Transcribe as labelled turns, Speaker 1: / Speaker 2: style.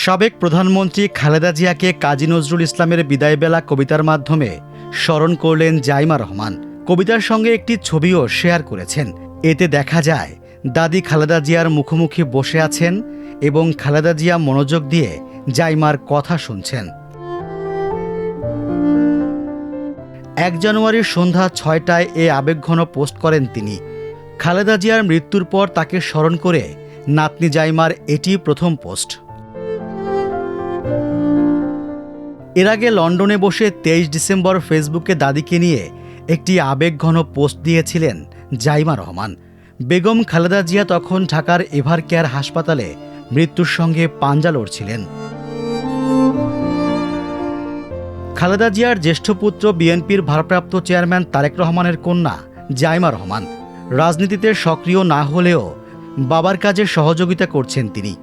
Speaker 1: সাবেক প্রধানমন্ত্রী খালেদা জিয়াকে কাজী নজরুল ইসলামের বিদায়বেলা কবিতার মাধ্যমে স্মরণ করলেন জাইমা রহমান। কবিতার সঙ্গে একটি ছবিও শেয়ার করেছেন। এতে দেখা যায় দাদি খালেদা জিয়ার মুখোমুখি বসে আছেন এবং খালেদা জিয়া মনোযোগ দিয়ে জাইমার কথা শুনছেন। ১ জানুয়ারির সন্ধ্যা ৬টায় এ আবেগঘন পোস্ট করেন তিনি। খালেদা জিয়ার মৃত্যুর পর তাকে স্মরণ করে নাতনি জাইমার এটি প্রথম পোস্ট। এর আগে লন্ডনে বসে ২৩ ডিসেম্বর ফেসবুকে দাদিকে নিয়ে একটি আবেগঘন পোস্ট দিয়েছিলেন জাইমা রহমান। বেগম খালেদা জিয়া তখন ঢাকার এভার কেয়ার হাসপাতালে মৃত্যুর সঙ্গে পাঞ্জা লড়ছিলেন। খালেদা জিয়ার জ্যেষ্ঠ পুত্র বিএনপির ভারপ্রাপ্ত চেয়ারম্যান তারেক রহমানের কন্যা জাইমা রহমান। রাজনীতিতে সক্রিয় না হলেও বাবার কাজে সহযোগিতা করছেন তিনি।